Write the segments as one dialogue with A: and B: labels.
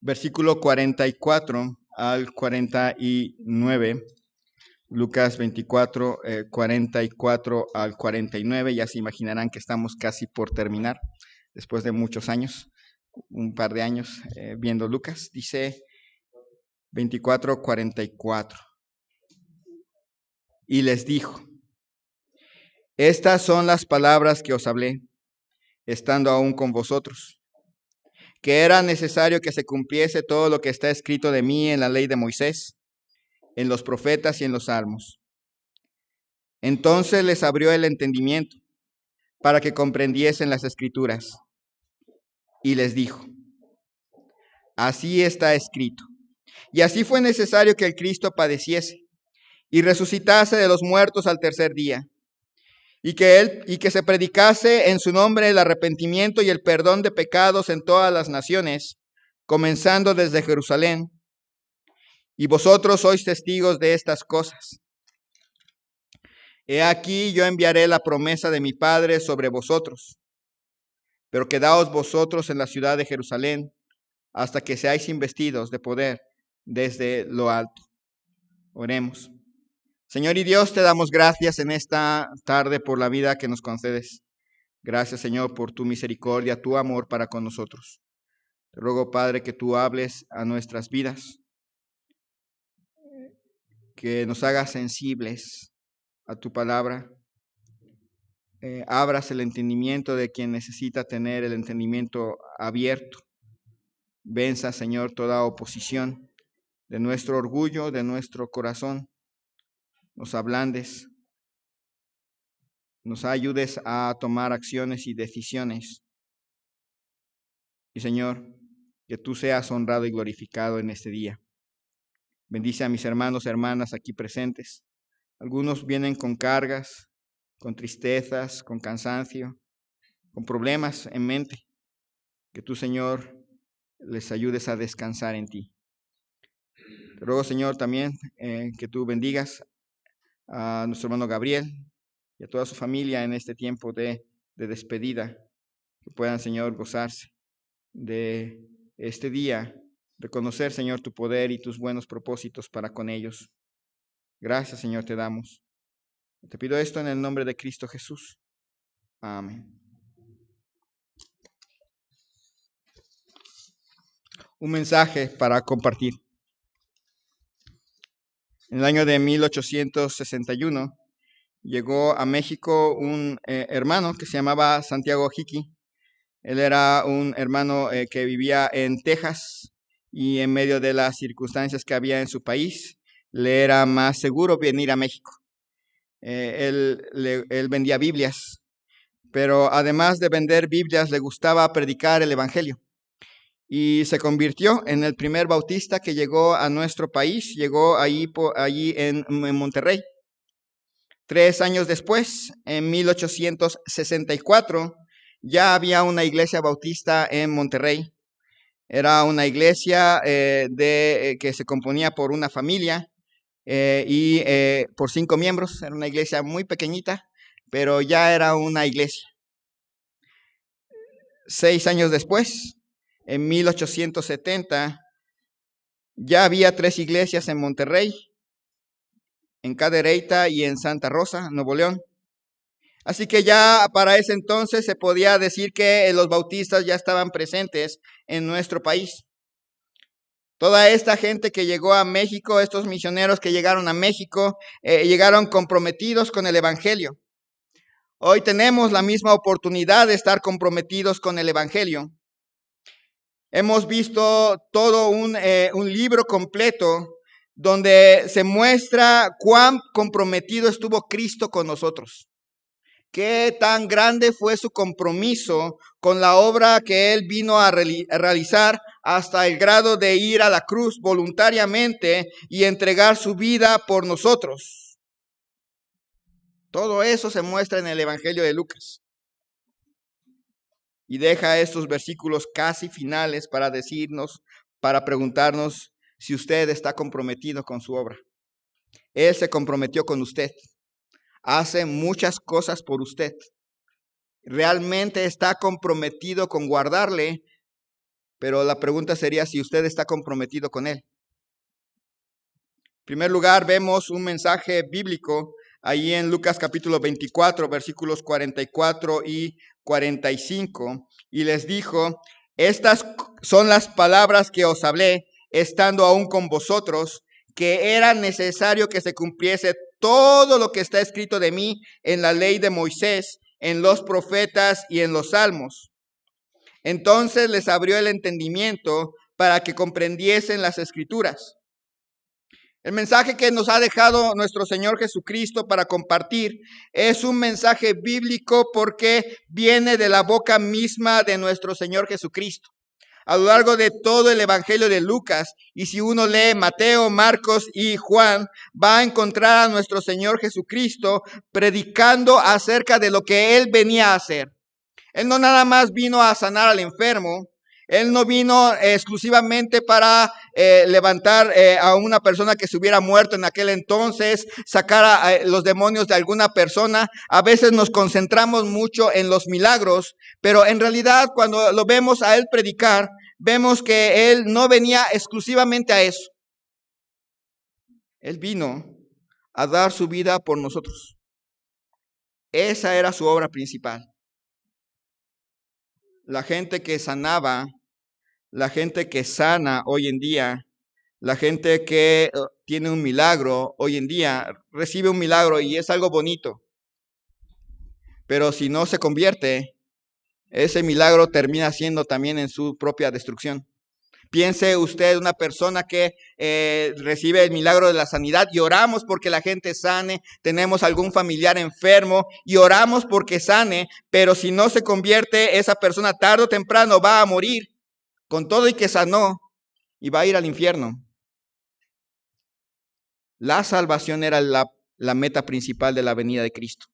A: versículo 44 al 49. Lucas 24, 44 al 49. Ya se imaginarán que estamos casi por terminar, después de muchos años, un par de años viendo Lucas. Dice 24, 44. Y les dijo: estas son las palabras que os hablé, estando aún con vosotros, que era necesario que se cumpliese todo lo que está escrito de mí en la ley de Moisés, en los profetas y en los salmos. Entonces les abrió el entendimiento para que comprendiesen las escrituras. Y les dijo: así está escrito. Y así fue necesario que el Cristo padeciese y resucitase de los muertos al tercer día, y que se predicase en su nombre el arrepentimiento y el perdón de pecados en todas las naciones, comenzando desde Jerusalén. Y vosotros sois testigos de estas cosas. He aquí, yo enviaré la promesa de mi Padre sobre vosotros, pero quedaos vosotros en la ciudad de Jerusalén hasta que seáis investidos de poder desde lo alto. Oremos. Señor y Dios, te damos gracias en esta tarde por la vida que nos concedes. Gracias, Señor, por tu misericordia, tu amor para con nosotros. Te ruego, Padre, que tú hables a nuestras vidas, que nos hagas sensibles a tu palabra. Abras el entendimiento de quien necesita tener el entendimiento abierto. Venza, Señor, toda oposición de nuestro orgullo, de nuestro corazón. Nos ablandes, nos ayudes a tomar acciones y decisiones. Y Señor, que tú seas honrado y glorificado en este día. Bendice a mis hermanos y hermanas aquí presentes. Algunos vienen con cargas, con tristezas, con cansancio, con problemas en mente. Que tú, Señor, les ayudes a descansar en ti. Te ruego, Señor, también que tú bendigas a nuestro hermano Gabriel y a toda su familia en este tiempo de despedida. Que puedan, Señor, gozarse de este día, reconocer, Señor, tu poder y tus buenos propósitos para con ellos. Gracias, Señor, te damos. Te pido esto en el nombre de Cristo Jesús. Amén. Un mensaje para compartir. En el año de 1861 llegó a México un hermano que se llamaba Santiago Hickey. Él era un hermano que vivía en Texas y en medio de las circunstancias que había en su país, le era más seguro venir a México. Él vendía Biblias, pero además de vender Biblias, le gustaba predicar el Evangelio. Y se convirtió en el primer bautista que llegó a nuestro país. Llegó allí en Monterrey. 3 años después, en 1864, ya había una iglesia bautista en Monterrey. Era una iglesia que se componía por una familia y por 5 miembros. Era una iglesia muy pequeñita, pero ya era una iglesia. 6 años después, en 1870, ya había 3 iglesias en Monterrey, en Cadereyta y en Santa Rosa, Nuevo León. Así que ya para ese entonces se podía decir que los bautistas ya estaban presentes en nuestro país. Toda esta gente que llegó a México, estos misioneros que llegaron a México, llegaron comprometidos con el Evangelio. Hoy tenemos la misma oportunidad de estar comprometidos con el Evangelio. Hemos visto todo un libro completo donde se muestra cuán comprometido estuvo Cristo con nosotros. Qué tan grande fue su compromiso con la obra que Él vino a realizar hasta el grado de ir a la cruz voluntariamente y entregar su vida por nosotros. Todo eso se muestra en el Evangelio de Lucas. Y deja estos versículos casi finales para decirnos, para preguntarnos si usted está comprometido con su obra. Él se comprometió con usted. Hace muchas cosas por usted. Realmente está comprometido con guardarle pero la pregunta sería si usted está comprometido con Él. En primer lugar, vemos un mensaje bíblico ahí en Lucas capítulo 24, versículos 44 y 45. Y les dijo, estas son las palabras que os hablé, estando aún con vosotros, que era necesario que se cumpliese todo lo que está escrito de mí en la ley de Moisés, en los profetas y en los salmos. Entonces les abrió el entendimiento para que comprendiesen las escrituras. El mensaje que nos ha dejado nuestro Señor Jesucristo para compartir es un mensaje bíblico porque viene de la boca misma de nuestro Señor Jesucristo. A lo largo de todo el Evangelio de Lucas, y si uno lee Mateo, Marcos y Juan, va a encontrar a nuestro Señor Jesucristo predicando acerca de lo que Él venía a hacer. Él no nada más vino a sanar al enfermo. Él no vino exclusivamente para levantar a una persona que se hubiera muerto en aquel entonces, sacar a los demonios de alguna persona. A veces nos concentramos mucho en los milagros, pero en realidad cuando lo vemos a Él predicar, vemos que Él no venía exclusivamente a eso. Él vino a dar su vida por nosotros. Esa era su obra principal. La gente que sanaba, la gente que sana hoy en día, la gente que tiene un milagro hoy en día, recibe un milagro y es algo bonito. Pero si no se convierte, ese milagro termina siendo también en su propia destrucción. Piense usted una persona que recibe el milagro de la sanidad y oramos porque la gente sane, tenemos algún familiar enfermo y oramos porque sane, pero si no se convierte, esa persona tarde o temprano va a morir con todo y que sanó y va a ir al infierno. La salvación era la meta principal de la venida de Cristo.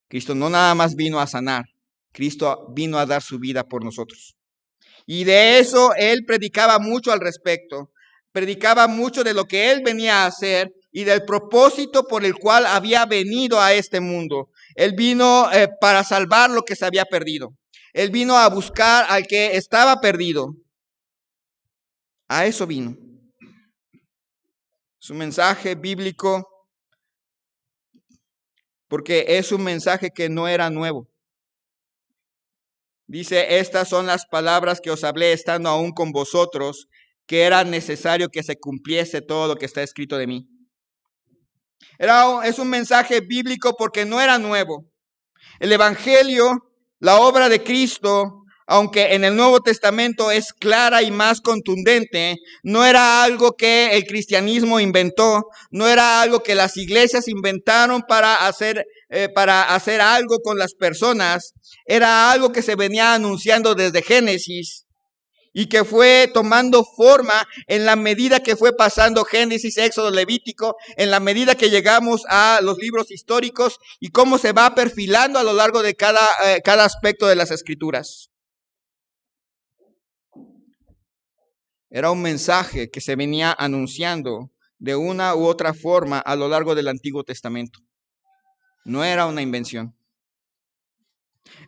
A: Cristo no nada más vino a sanar, Cristo vino a dar su vida por nosotros. Y de eso Él predicaba mucho al respecto. Predicaba mucho de lo que Él venía a hacer y del propósito por el cual había venido a este mundo. Él vino para salvar lo que se había perdido. Él vino a buscar al que estaba perdido. A eso vino. Es un mensaje bíblico porque es un mensaje que no era nuevo. Dice, estas son las palabras que os hablé estando aún con vosotros, que era necesario que se cumpliese todo lo que está escrito de mí. Es un mensaje bíblico porque no era nuevo. El Evangelio, la obra de Cristo, aunque en el Nuevo Testamento es clara y más contundente, no era algo que el cristianismo inventó, no era algo que las iglesias inventaron para hacer algo con las personas, era algo que se venía anunciando desde Génesis y que fue tomando forma en la medida que fue pasando Génesis, Éxodo, Levítico, en la medida que llegamos a los libros históricos y cómo se va perfilando a lo largo de cada aspecto de las Escrituras. Era un mensaje que se venía anunciando de una u otra forma a lo largo del Antiguo Testamento. No era una invención.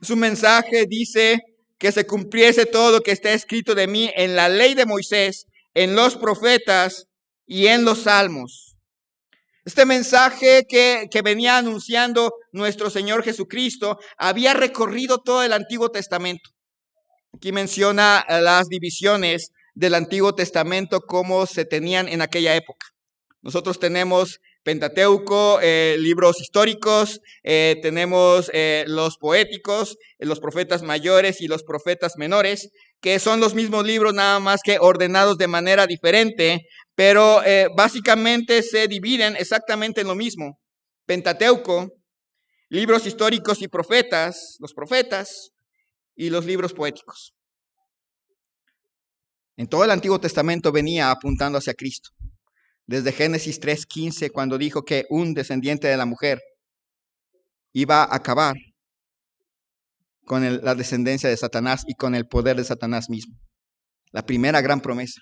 A: Es un mensaje, dice, que se cumpliese todo lo que está escrito de mí en la ley de Moisés, en los profetas y en los salmos. Este mensaje que venía anunciando nuestro Señor Jesucristo había recorrido todo el Antiguo Testamento. Aquí menciona las divisiones del Antiguo Testamento como se tenían en aquella época. Nosotros tenemos Pentateuco, libros históricos, tenemos los poéticos, los profetas mayores y los profetas menores, que son los mismos libros, nada más que ordenados de manera diferente, pero básicamente se dividen exactamente en lo mismo. Pentateuco, libros históricos y profetas, los profetas y los libros poéticos. En todo el Antiguo Testamento venía apuntando hacia Cristo. Desde Génesis 3:15, cuando dijo que un descendiente de la mujer iba a acabar con la descendencia de Satanás y con el poder de Satanás mismo. La primera gran promesa.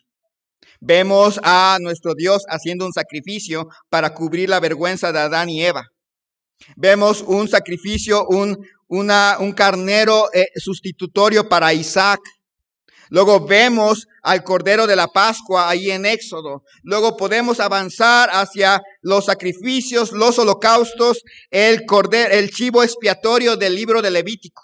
A: Vemos a nuestro Dios haciendo un sacrificio para cubrir la vergüenza de Adán y Eva. Vemos un sacrificio, un carnero sustitutorio para Isaac. Luego vemos al Cordero de la Pascua ahí en Éxodo. Luego podemos avanzar hacia los sacrificios, los holocaustos, el cordero, el chivo expiatorio del libro de Levítico.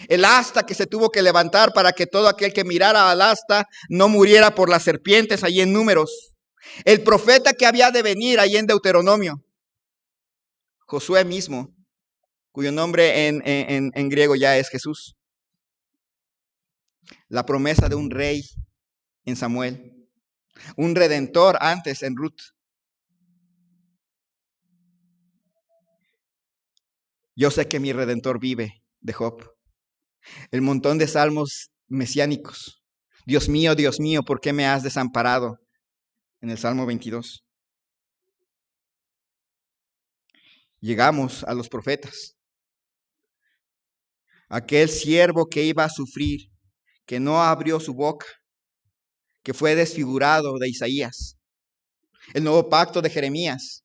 A: El asta que se tuvo que levantar para que todo aquel que mirara al asta no muriera por las serpientes ahí en Números. El profeta que había de venir ahí en Deuteronomio. Josué mismo, cuyo nombre en griego ya es Jesús. La promesa de un rey en Samuel. Un redentor antes en Ruth. Yo sé que mi redentor vive, de Job. El montón de salmos mesiánicos. Dios mío, ¿por qué me has desamparado? En el Salmo 22. Llegamos a los profetas. Aquel siervo que iba a sufrir, que no abrió su boca, que fue desfigurado, de Isaías. El nuevo pacto de Jeremías.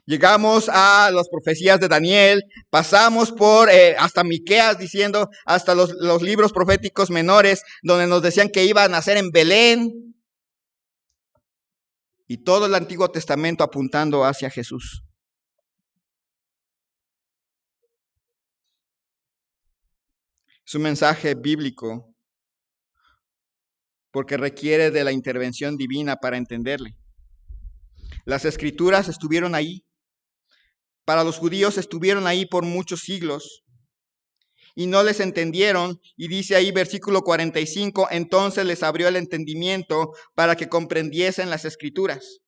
A: Llegamos a las profecías de Daniel, pasamos por hasta Miqueas diciendo, hasta los libros proféticos menores, donde nos decían que iba a nacer en Belén. Y todo el Antiguo Testamento apuntando hacia Jesús. Es un mensaje bíblico porque requiere de la intervención divina para entenderle. Las escrituras estuvieron ahí. Para los judíos estuvieron ahí por muchos siglos y no les entendieron. Y dice ahí versículo 45, entonces les abrió el entendimiento para que comprendiesen las escrituras.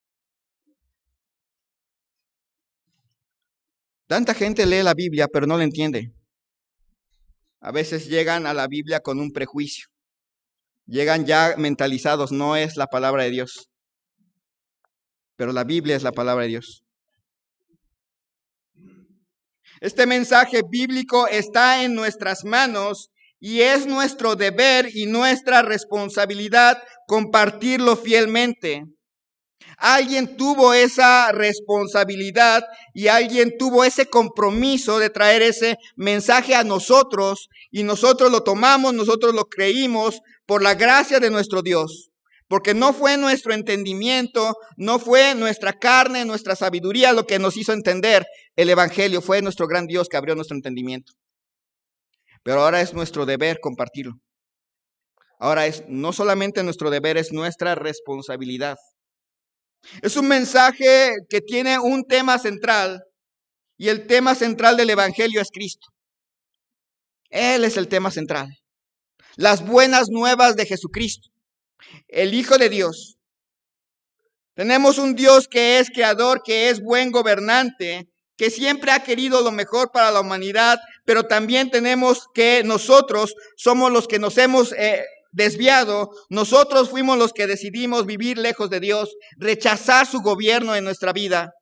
A: Tanta gente lee la Biblia, pero no la entiende. A veces llegan a la Biblia con un prejuicio. Llegan ya mentalizados, no es la palabra de Dios. Pero la Biblia es la palabra de Dios. Este mensaje bíblico está en nuestras manos y es nuestro deber y nuestra responsabilidad compartirlo fielmente. Alguien tuvo esa responsabilidad y alguien tuvo ese compromiso de traer ese mensaje a nosotros y nosotros lo tomamos, nosotros lo creímos por la gracia de nuestro Dios. Porque no fue nuestro entendimiento, no fue nuestra carne, nuestra sabiduría lo que nos hizo entender el Evangelio. Fue nuestro gran Dios que abrió nuestro entendimiento. Pero ahora es nuestro deber compartirlo. Ahora es no solamente nuestro deber, es nuestra responsabilidad. Es un mensaje que tiene un tema central y el tema central del Evangelio es Cristo. Él es el tema central. Las buenas nuevas de Jesucristo, el Hijo de Dios. Tenemos un Dios que es creador, que es buen gobernante, que siempre ha querido lo mejor para la humanidad, pero también tenemos que nosotros somos los que nos hemos desviado. Nosotros fuimos los que decidimos vivir lejos de Dios, rechazar su gobierno en nuestra vida.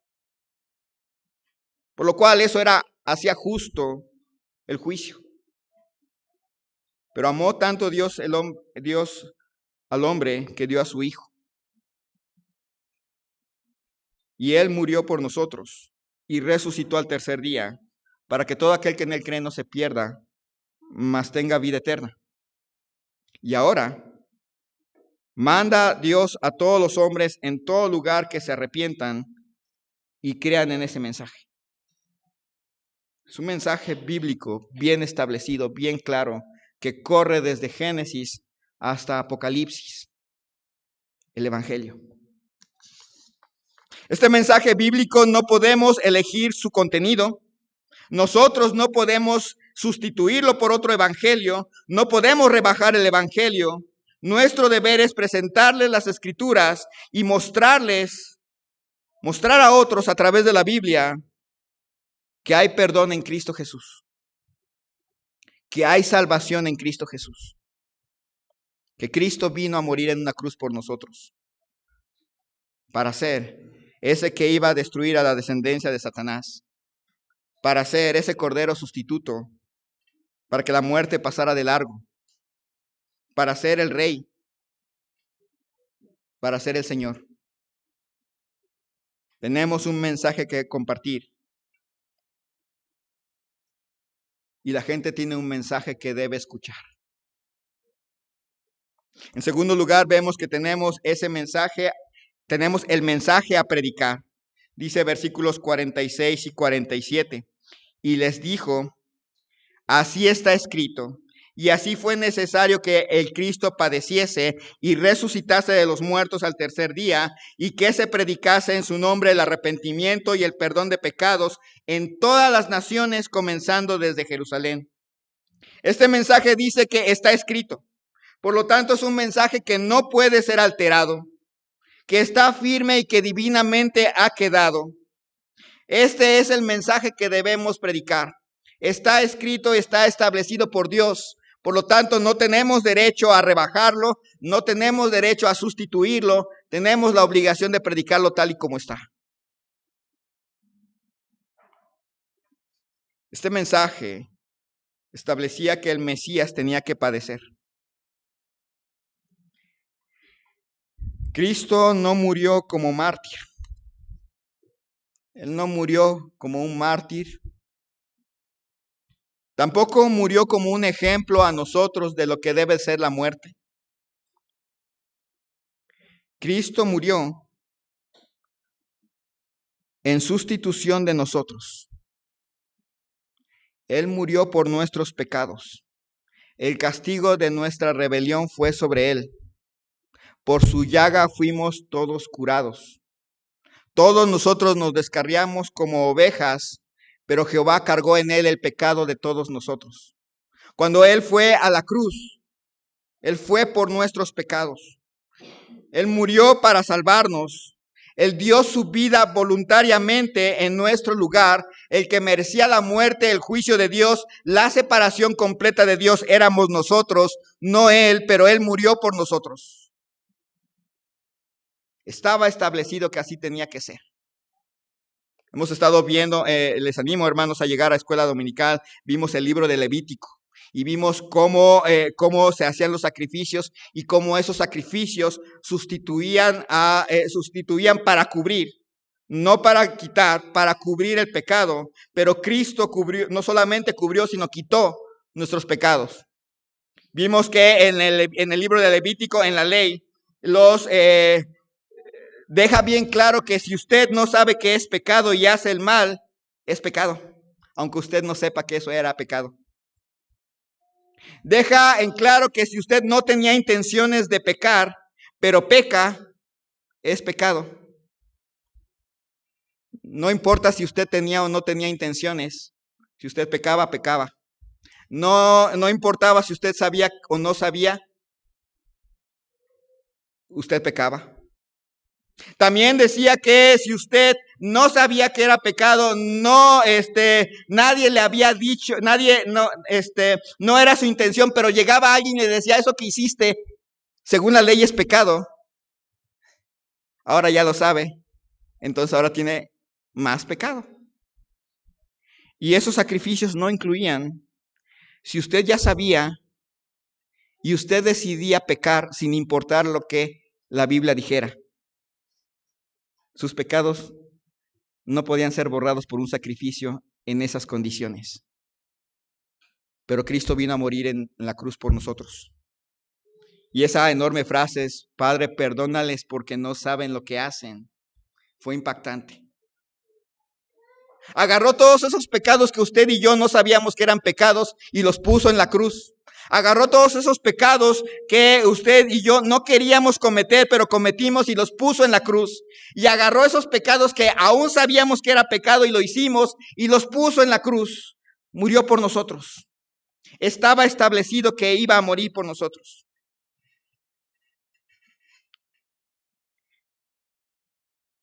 A: Por lo cual eso hacía justo el juicio. Pero amó tanto Dios al hombre que dio a su Hijo. Y Él murió por nosotros y resucitó al tercer día para que todo aquel que en Él cree no se pierda, mas tenga vida eterna. Y ahora manda Dios a todos los hombres en todo lugar que se arrepientan y crean en ese mensaje. Es un mensaje bíblico, bien establecido, bien claro, que corre desde Génesis hasta Apocalipsis, el Evangelio. Este mensaje bíblico no podemos elegir su contenido. Nosotros no podemos sustituirlo por otro evangelio. No podemos rebajar el evangelio. Nuestro deber es presentarles las escrituras y mostrar a otros a través de la Biblia que hay perdón en Cristo Jesús. Que hay salvación en Cristo Jesús. Que Cristo vino a morir en una cruz por nosotros. Para ser ese que iba a destruir a la descendencia de Satanás, para ser ese cordero sustituto, para que la muerte pasara de largo, para ser el rey, para ser el Señor. Tenemos un mensaje que compartir. Y la gente tiene un mensaje que debe escuchar. En segundo lugar, vemos que tenemos el mensaje a predicar. Dice versículos 46 y 47. Y les dijo, así está escrito, y así fue necesario que el Cristo padeciese y resucitase de los muertos al tercer día, y que se predicase en su nombre el arrepentimiento y el perdón de pecados en todas las naciones, comenzando desde Jerusalén. Este mensaje dice que está escrito. Por lo tanto, es un mensaje que no puede ser alterado, que está firme y que divinamente ha quedado. Este es el mensaje que debemos predicar. Está escrito, está establecido por Dios. Por lo tanto, no tenemos derecho a rebajarlo, no tenemos derecho a sustituirlo. Tenemos la obligación de predicarlo tal y como está. Este mensaje establecía que el Mesías tenía que padecer. Cristo no murió como mártir. Él no murió como un mártir. Tampoco murió como un ejemplo a nosotros de lo que debe ser la muerte. Cristo murió en sustitución de nosotros. Él murió por nuestros pecados. El castigo de nuestra rebelión fue sobre él. Por su llaga fuimos todos curados. Todos nosotros nos descarriamos como ovejas, pero Jehová cargó en él el pecado de todos nosotros. Cuando él fue a la cruz, él fue por nuestros pecados. Él murió para salvarnos. Él dio su vida voluntariamente en nuestro lugar. El que merecía la muerte, el juicio de Dios, la separación completa de Dios, éramos nosotros, no él, pero él murió por nosotros. Estaba establecido que así tenía que ser. Hemos estado viendo, les animo hermanos a llegar a escuela dominical, vimos el libro de Levítico y vimos cómo se hacían los sacrificios y cómo esos sacrificios sustituían para cubrir, no para quitar, para cubrir el pecado, pero Cristo cubrió, no solamente cubrió, sino quitó nuestros pecados. Vimos que en el libro de Levítico, en la ley, deja bien claro que si usted no sabe que es pecado y hace el mal, es pecado, aunque usted no sepa que eso era pecado. Deja en claro que si usted no tenía intenciones de pecar, pero peca, es pecado. No importa si usted tenía o no tenía intenciones, si usted pecaba, pecaba. No importaba si usted sabía o no sabía, usted pecaba. También decía que si usted no sabía que era pecado, nadie le había dicho, no era su intención, pero llegaba alguien y le decía, eso que hiciste, según la ley es pecado. Ahora ya lo sabe, entonces ahora tiene más pecado. Y esos sacrificios no incluían, si usted ya sabía y usted decidía pecar sin importar lo que la Biblia dijera. Sus pecados no podían ser borrados por un sacrificio en esas condiciones. Pero Cristo vino a morir en la cruz por nosotros. Y esa enorme frase es, Padre, perdónales porque no saben lo que hacen, fue impactante. Agarró todos esos pecados que usted y yo no sabíamos que eran pecados y los puso en la cruz. Agarró todos esos pecados que usted y yo no queríamos cometer, pero cometimos y los puso en la cruz. Y agarró esos pecados que aún sabíamos que era pecado y lo hicimos y los puso en la cruz. Murió por nosotros. Estaba establecido que iba a morir por nosotros.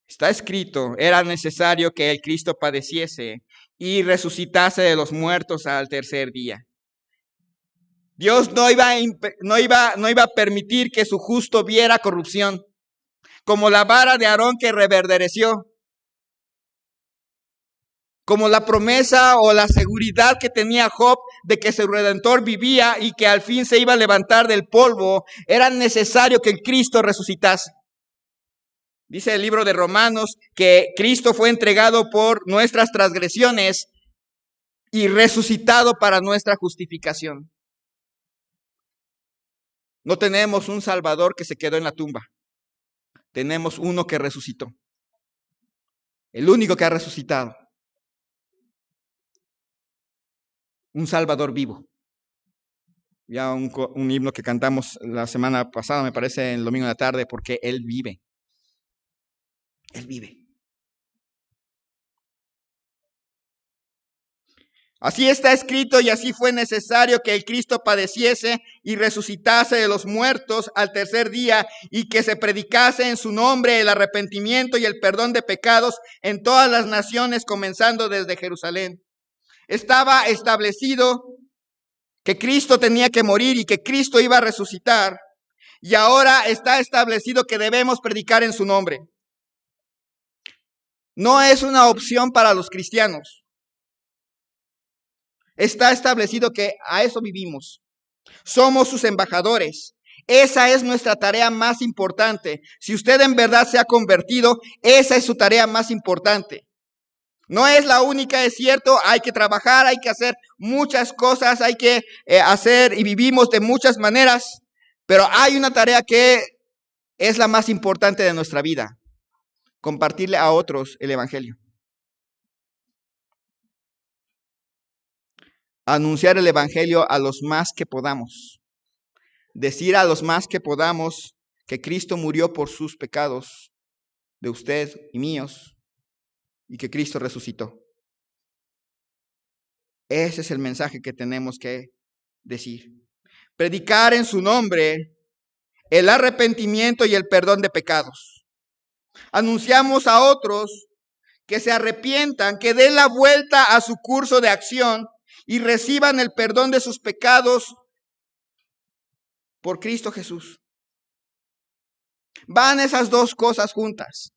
A: Está escrito, era necesario que el Cristo padeciese y resucitase de los muertos al tercer día. Dios no iba a permitir que su justo viera corrupción, como la vara de Aarón que reverdeció, como la promesa o la seguridad que tenía Job de que su Redentor vivía y que al fin se iba a levantar del polvo. Era necesario que el Cristo resucitase. Dice el libro de Romanos que Cristo fue entregado por nuestras transgresiones y resucitado para nuestra justificación. No tenemos un Salvador que se quedó en la tumba. Tenemos uno que resucitó. El único que ha resucitado. Un Salvador vivo. Ya un himno que cantamos la semana pasada, me parece, el domingo de la tarde, porque Él vive. Él vive. Así está escrito y así fue necesario que el Cristo padeciese y resucitase de los muertos al tercer día y que se predicase en su nombre el arrepentimiento y el perdón de pecados en todas las naciones, comenzando desde Jerusalén. Estaba establecido que Cristo tenía que morir y que Cristo iba a resucitar, y ahora está establecido que debemos predicar en su nombre. No es una opción para los cristianos. Está establecido que a eso vivimos. Somos sus embajadores. Esa es nuestra tarea más importante. Si usted en verdad se ha convertido, esa es su tarea más importante. No es la única, es cierto, hay que trabajar, hay que hacer muchas cosas, hay que hacer y vivimos de muchas maneras, pero hay una tarea que es la más importante de nuestra vida: compartirle a otros el Evangelio. Anunciar el Evangelio a los más que podamos. Decir a los más que podamos que Cristo murió por sus pecados, de usted y míos, y que Cristo resucitó. Ese es el mensaje que tenemos que decir. Predicar en su nombre el arrepentimiento y el perdón de pecados. Anunciamos a otros que se arrepientan, que den la vuelta a su curso de acción y reciban el perdón de sus pecados por Cristo Jesús. Van esas dos cosas juntas.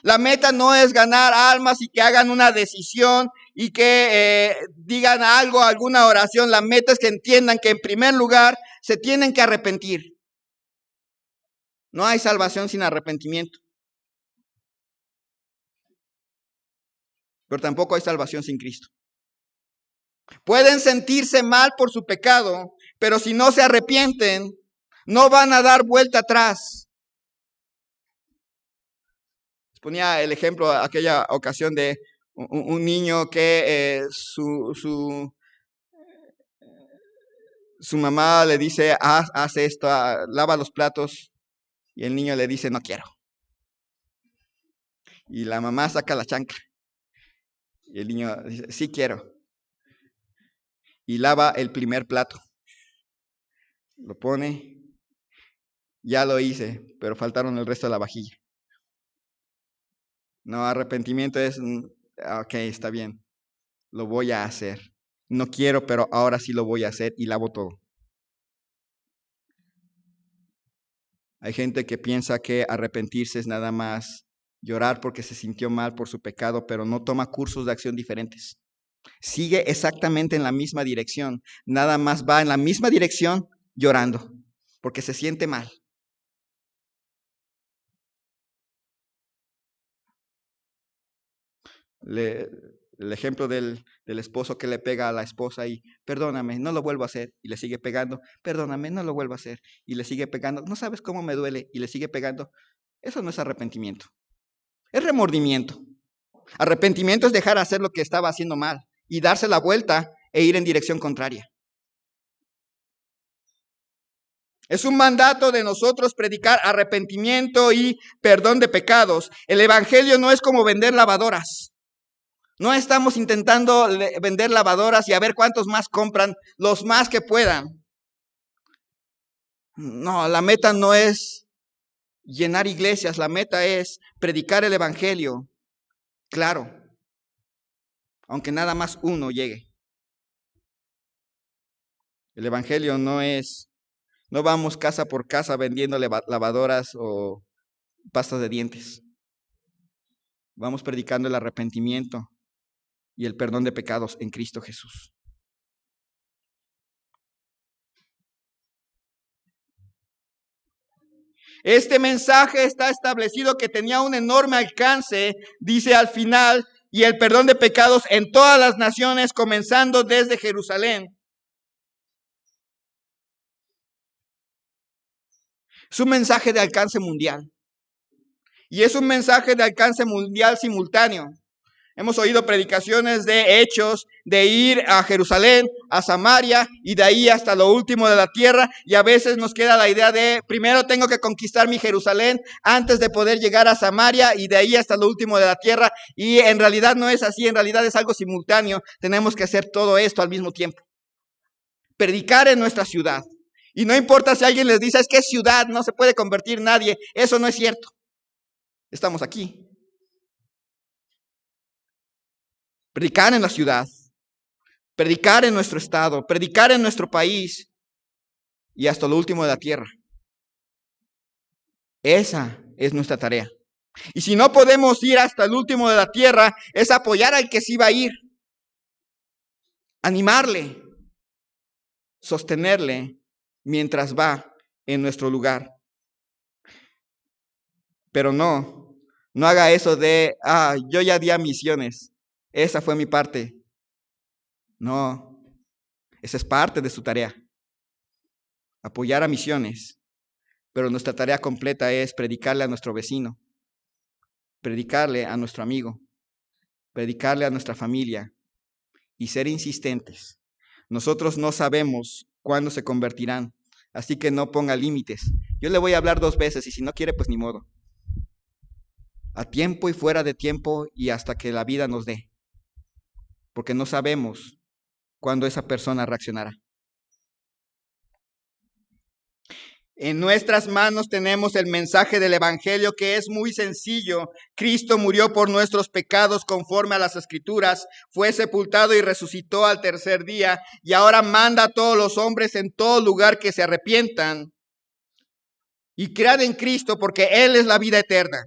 A: La meta no es ganar almas y que hagan una decisión y que digan algo, alguna oración. La meta es que entiendan que en primer lugar se tienen que arrepentir. No hay salvación sin arrepentimiento. Pero tampoco hay salvación sin Cristo. Pueden sentirse mal por su pecado, pero si no se arrepienten, no van a dar vuelta atrás. Ponía el ejemplo aquella ocasión de un niño que su mamá le dice, haz esto, lava los platos, y el niño le dice, no quiero. Y la mamá saca la chancla, y el niño dice, sí quiero. Y lava el primer plato. Lo pone, ya lo hice, pero faltaron el resto de la vajilla. No, arrepentimiento es, ok, está bien, lo voy a hacer. No quiero, pero ahora sí lo voy a hacer y lavo todo. Hay gente que piensa que arrepentirse es nada más llorar porque se sintió mal por su pecado, pero no toma cursos de acción diferentes. Sigue exactamente en la misma dirección, nada más va en la misma dirección llorando porque se siente mal. El ejemplo del esposo que le pega a la esposa y perdóname, no lo vuelvo a hacer, y le sigue pegando, perdóname, no lo vuelvo a hacer, y le sigue pegando, no sabes cómo me duele, y le sigue pegando. Eso no es arrepentimiento, es remordimiento. Arrepentimiento es dejar hacer lo que estaba haciendo mal y darse la vuelta e ir en dirección contraria. Es un mandato de nosotros predicar arrepentimiento y perdón de pecados. El evangelio no es como vender lavadoras. No estamos intentando vender lavadoras y a ver cuántos más compran, los más que puedan. No, la meta no es llenar iglesias, la meta es predicar el evangelio. Claro, aunque nada más uno llegue. El evangelio no vamos casa por casa vendiendo lavadoras o pastas de dientes. Vamos predicando el arrepentimiento y el perdón de pecados en Cristo Jesús. Este mensaje está establecido que tenía un enorme alcance, dice al final, y el perdón de pecados en todas las naciones, comenzando desde Jerusalén. Es un mensaje de alcance mundial. Y es un mensaje de alcance mundial simultáneo. Hemos oído predicaciones de Hechos, de ir a Jerusalén, a Samaria y de ahí hasta lo último de la tierra. Y a veces nos queda la idea de primero tengo que conquistar mi Jerusalén antes de poder llegar a Samaria y de ahí hasta lo último de la tierra. Y en realidad no es así, en realidad es algo simultáneo. Tenemos que hacer todo esto al mismo tiempo. Predicar en nuestra ciudad. Y no importa si alguien les dice, es que es ciudad, no se puede convertir nadie. Eso no es cierto. Estamos aquí. Predicar en la ciudad, predicar en nuestro estado, predicar en nuestro país y hasta lo último de la tierra. Esa es nuestra tarea. Y si no podemos ir hasta el último de la tierra, es apoyar al que sí va a ir, animarle, sostenerle mientras va en nuestro lugar. Pero no haga eso de, yo ya di a misiones, esa fue mi parte. No, esa es parte de su tarea. Apoyar a misiones. Pero nuestra tarea completa es predicarle a nuestro vecino, predicarle a nuestro amigo, predicarle a nuestra familia y ser insistentes. Nosotros no sabemos cuándo se convertirán, así que no ponga límites. Yo le voy a hablar 2 veces y si no quiere, pues ni modo. A tiempo y fuera de tiempo y hasta que la vida nos dé. Porque no sabemos cuándo esa persona reaccionará. En nuestras manos tenemos el mensaje del Evangelio que es muy sencillo. Cristo murió por nuestros pecados conforme a las Escrituras, fue sepultado y resucitó al tercer día y ahora manda a todos los hombres en todo lugar que se arrepientan y crean en Cristo porque Él es la vida eterna.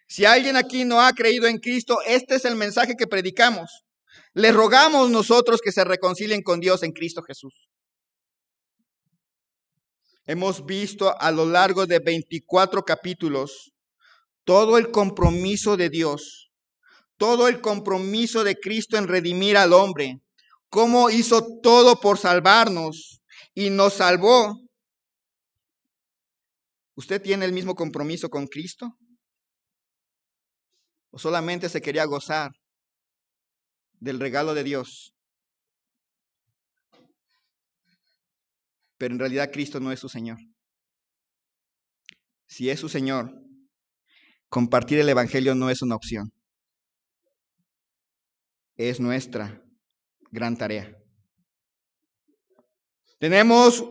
A: Si alguien aquí no ha creído en Cristo, este es el mensaje que predicamos. Le rogamos nosotros que se reconcilien con Dios en Cristo Jesús. Hemos visto a lo largo de 24 capítulos todo el compromiso de Dios, todo el compromiso de Cristo en redimir al hombre, cómo hizo todo por salvarnos y nos salvó. ¿Usted tiene el mismo compromiso con Cristo? ¿O solamente se quería gozar del regalo de Dios? Pero en realidad Cristo no es su Señor. Si es su Señor, compartir el Evangelio no es una opción. Es nuestra gran tarea. Tenemos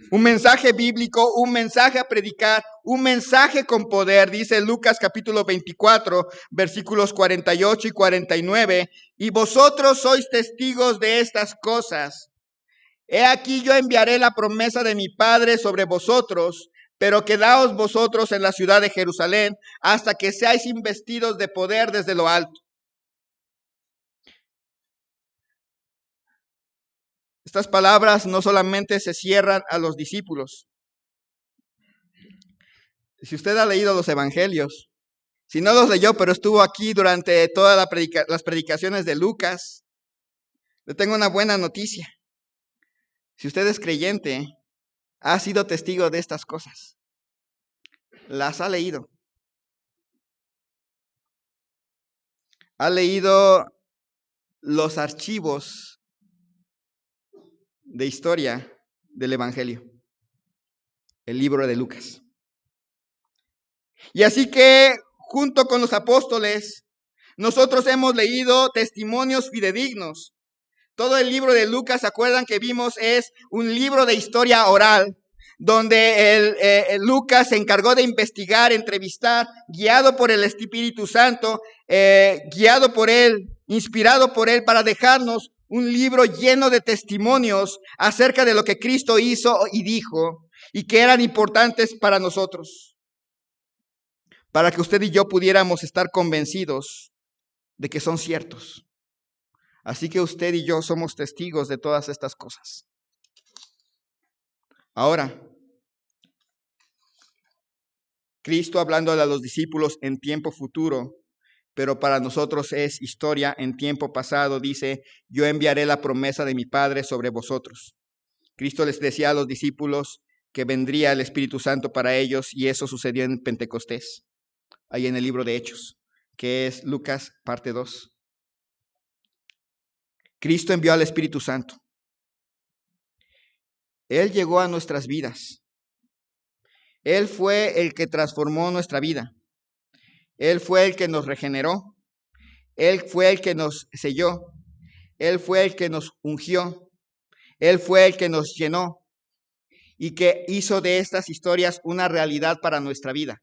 A: un mensaje bíblico, un mensaje a predicar, un mensaje con poder, dice Lucas capítulo 24, versículos 48 y 49. Y vosotros sois testigos de estas cosas. He aquí yo enviaré la promesa de mi Padre sobre vosotros, pero quedaos vosotros en la ciudad de Jerusalén hasta que seáis investidos de poder desde lo alto. Estas palabras no solamente se cierran a los discípulos. Si usted ha leído los evangelios, si no los leyó, pero estuvo aquí durante todas las predicaciones de Lucas, le tengo una buena noticia. Si usted es creyente, ha sido testigo de estas cosas. Las ha leído. Ha leído los archivos de historia del Evangelio, el libro de Lucas. Y así que, junto con los apóstoles, nosotros hemos leído testimonios fidedignos. Todo el libro de Lucas, ¿se acuerdan que vimos? Es un libro de historia oral, donde Lucas se encargó de investigar, entrevistar, guiado por el Espíritu Santo, guiado por él, inspirado por él, para dejarnos un libro lleno de testimonios acerca de lo que Cristo hizo y dijo, y que eran importantes para nosotros, para que usted y yo pudiéramos estar convencidos de que son ciertos. Así que usted y yo somos testigos de todas estas cosas. Ahora, Cristo hablándole a los discípulos en tiempo futuro, pero para nosotros es historia en tiempo pasado, dice, yo enviaré la promesa de mi Padre sobre vosotros. Cristo les decía a los discípulos que vendría el Espíritu Santo para ellos, y eso sucedió en Pentecostés, ahí en el libro de Hechos, que es Lucas parte 2. Cristo envió al Espíritu Santo. Él llegó a nuestras vidas. Él fue el que transformó nuestra vida. Él fue el que nos regeneró. Él fue el que nos selló. Él fue el que nos ungió. Él fue el que nos llenó y que hizo de estas historias una realidad para nuestra vida.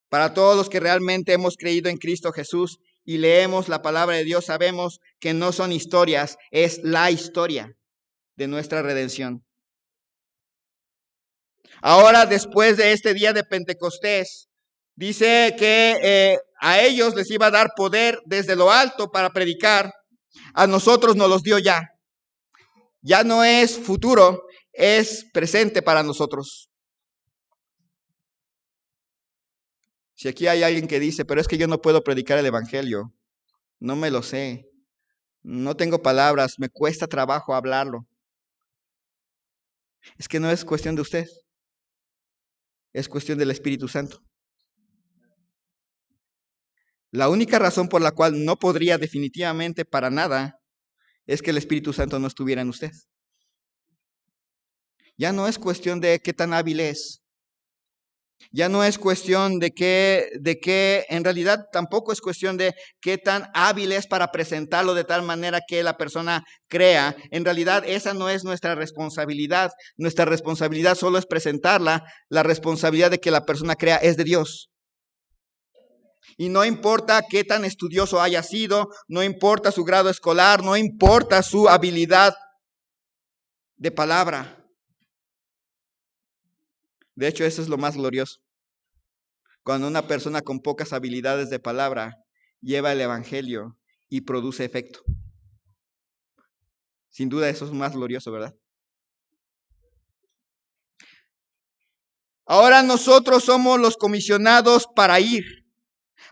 A: Para todos los que realmente hemos creído en Cristo Jesús y leemos la palabra de Dios, sabemos que no son historias, es la historia de nuestra redención. Ahora, después de este día de Pentecostés, dice que a ellos les iba a dar poder desde lo alto para predicar. A nosotros nos los dio ya. Ya no es futuro, es presente para nosotros. Si aquí hay alguien que dice, pero es que yo no puedo predicar el evangelio, no me lo sé, no tengo palabras, me cuesta trabajo hablarlo. Es que no es cuestión de usted, es cuestión del Espíritu Santo. La única razón por la cual no podría definitivamente para nada es que el Espíritu Santo no estuviera en usted. Ya no es cuestión de qué tan hábil es. Ya no es cuestión de que en realidad tampoco es cuestión de qué tan hábil es para presentarlo de tal manera que la persona crea. En realidad esa no es nuestra responsabilidad. Nuestra responsabilidad solo es presentarla. La responsabilidad de que la persona crea es de Dios. Y no importa qué tan estudioso haya sido, no importa su grado escolar, no importa su habilidad de palabra. De hecho, eso es lo más glorioso. Cuando una persona con pocas habilidades de palabra lleva el evangelio y produce efecto. Sin duda eso es más glorioso, ¿verdad? Ahora nosotros somos los comisionados para ir,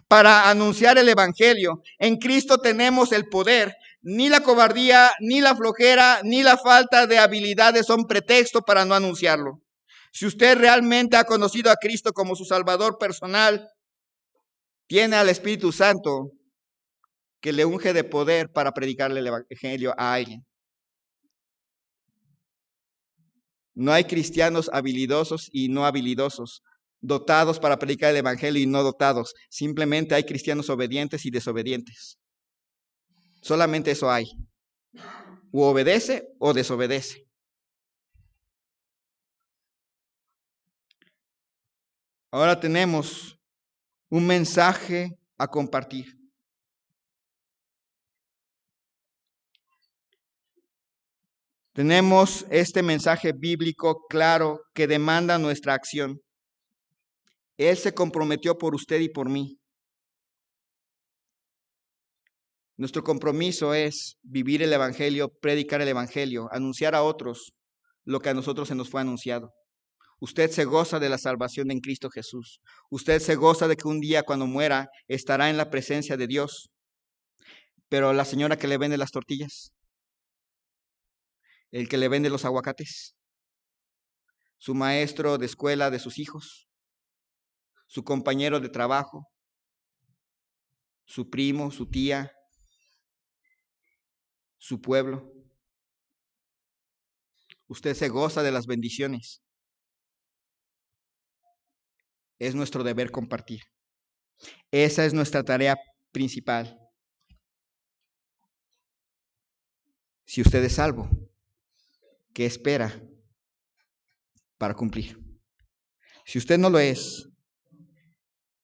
A: para anunciar el evangelio. En Cristo tenemos el poder. Ni la cobardía, ni la flojera, ni la falta de habilidades son pretexto para no anunciarlo. Si usted realmente ha conocido a Cristo como su Salvador personal, tiene al Espíritu Santo que le unge de poder para predicarle el evangelio a alguien. No hay cristianos habilidosos y no habilidosos, dotados para predicar el evangelio y no dotados. Simplemente hay cristianos obedientes y desobedientes. Solamente eso hay. O obedece o desobedece. Ahora tenemos un mensaje a compartir. Tenemos este mensaje bíblico claro que demanda nuestra acción. Él se comprometió por usted y por mí. Nuestro compromiso es vivir el evangelio, predicar el evangelio, anunciar a otros lo que a nosotros se nos fue anunciado. Usted se goza de la salvación en Cristo Jesús. Usted se goza de que un día cuando muera estará en la presencia de Dios. Pero la señora que le vende las tortillas, el que le vende los aguacates, su maestro de escuela de sus hijos, su compañero de trabajo, su primo, su tía, su pueblo. Usted se goza de las bendiciones. Es nuestro deber compartir. Esa es nuestra tarea principal. Si usted es salvo, ¿qué espera para cumplir? Si usted no lo es,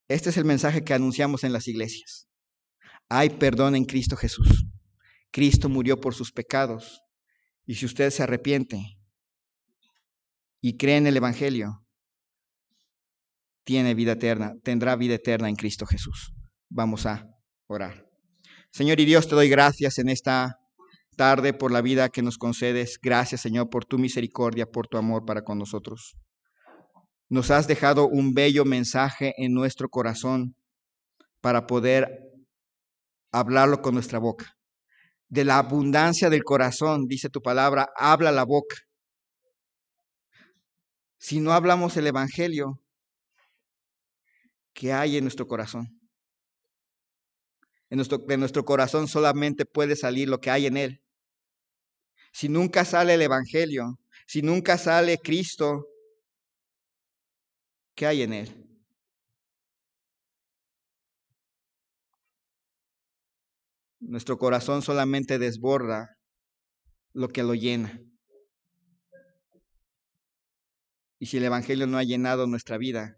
A: este es el mensaje que anunciamos en las iglesias. Hay perdón en Cristo Jesús. Cristo murió por sus pecados. Y si usted se arrepiente y cree en el evangelio, tiene vida eterna, tendrá vida eterna en Cristo Jesús. Vamos a orar. Señor y Dios, te doy gracias en esta tarde por la vida que nos concedes. Gracias, Señor, por tu misericordia, por tu amor para con nosotros. Nos has dejado un bello mensaje en nuestro corazón para poder hablarlo con nuestra boca. De la abundancia del corazón, dice tu palabra, habla la boca. Si no hablamos el Evangelio, ¿qué hay en nuestro corazón? De nuestro corazón solamente puede salir lo que hay en él. Si nunca sale el Evangelio, si nunca sale Cristo, ¿qué hay en él? Nuestro corazón solamente desborda lo que lo llena. Y si el Evangelio no ha llenado nuestra vida,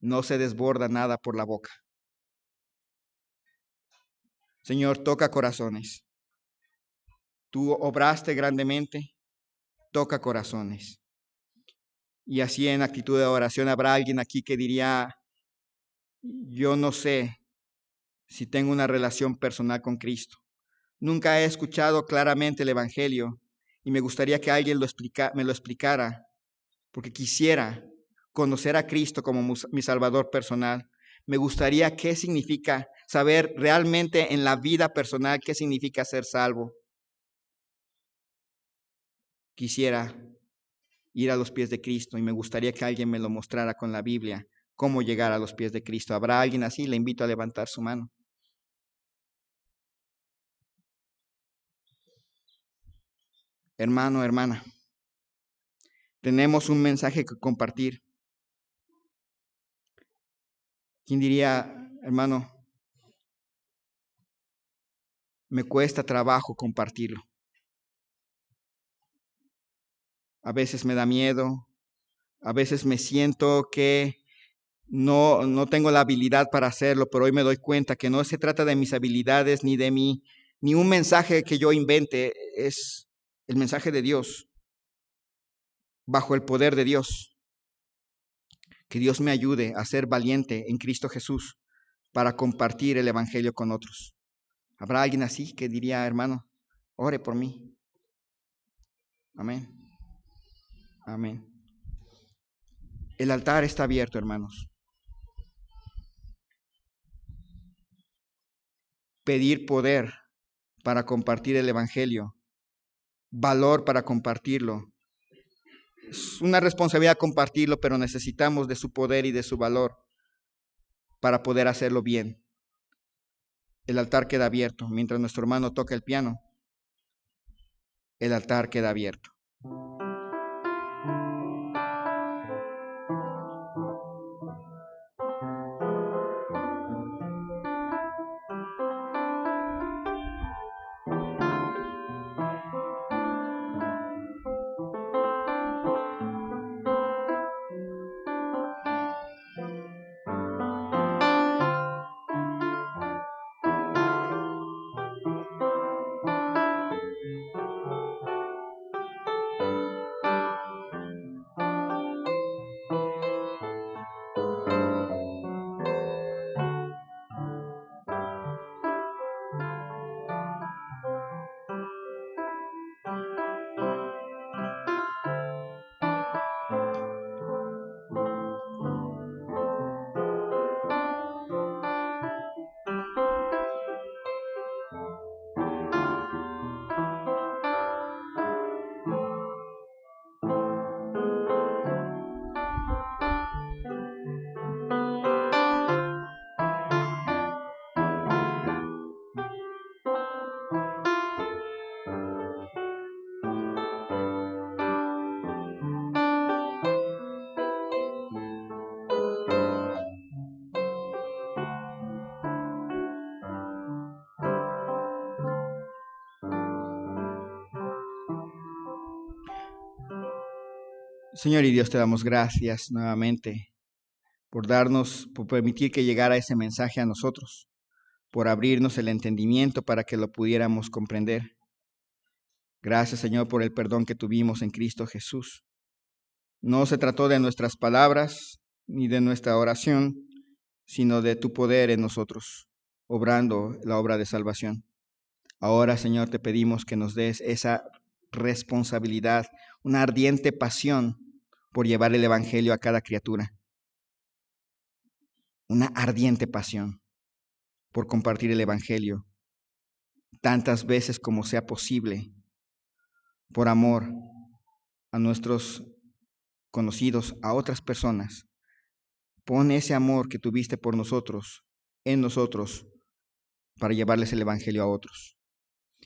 A: no se desborda nada por la boca. Señor, toca corazones. Tú obraste grandemente, toca corazones. Y así en actitud de oración habrá alguien aquí que diría, yo no sé si tengo una relación personal con Cristo. Nunca he escuchado claramente el Evangelio y me gustaría que alguien me lo explicara, porque quisiera conocer a Cristo como mi Salvador personal. Me gustaría qué significa saber realmente en la vida personal qué significa ser salvo. Quisiera ir a los pies de Cristo y me gustaría que alguien me lo mostrara con la Biblia, cómo llegar a los pies de Cristo. ¿Habrá alguien así? Le invito a levantar su mano. Hermano, hermana, tenemos un mensaje que compartir. ¿Quién diría, hermano, me cuesta trabajo compartirlo? A veces me da miedo, a veces me siento que no tengo la habilidad para hacerlo, pero hoy me doy cuenta que no se trata de mis habilidades ni de mí, ni un mensaje que yo invente, es el mensaje de Dios, bajo el poder de Dios. Que Dios me ayude a ser valiente en Cristo Jesús para compartir el Evangelio con otros. ¿Habrá alguien así que diría, hermano, ore por mí? Amén. Amén. El altar está abierto, hermanos. Pedir poder para compartir el Evangelio, valor para compartirlo. Es una responsabilidad compartirlo, pero necesitamos de su poder y de su valor para poder hacerlo bien. El altar queda abierto. Mientras nuestro hermano toca el piano, el altar queda abierto. Señor y Dios, te damos gracias nuevamente por por permitir que llegara ese mensaje a nosotros, por abrirnos el entendimiento para que lo pudiéramos comprender. Gracias, Señor, por el perdón que tuvimos en Cristo Jesús. No se trató de nuestras palabras ni de nuestra oración, sino de tu poder en nosotros, obrando la obra de salvación. Ahora, Señor, te pedimos que nos des esa responsabilidad, una ardiente pasión por llevar el Evangelio a cada criatura. Una ardiente pasión por compartir el Evangelio tantas veces como sea posible, por amor a nuestros conocidos a otras personas. Pon ese amor que tuviste por nosotros en nosotros para llevarles el Evangelio a otros.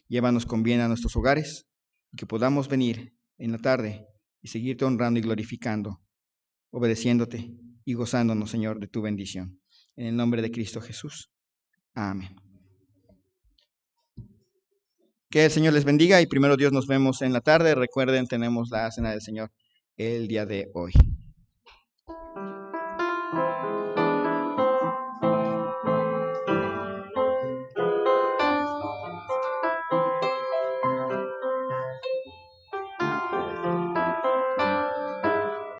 A: Llévanos con bien a nuestros hogares y que podamos venir en la tarde y seguirte honrando y glorificando, obedeciéndote y gozándonos, Señor, de tu bendición. En el nombre de Cristo Jesús. Amén. Que el Señor les bendiga y primero Dios nos vemos en la tarde. Recuerden, tenemos la cena del Señor el día de hoy.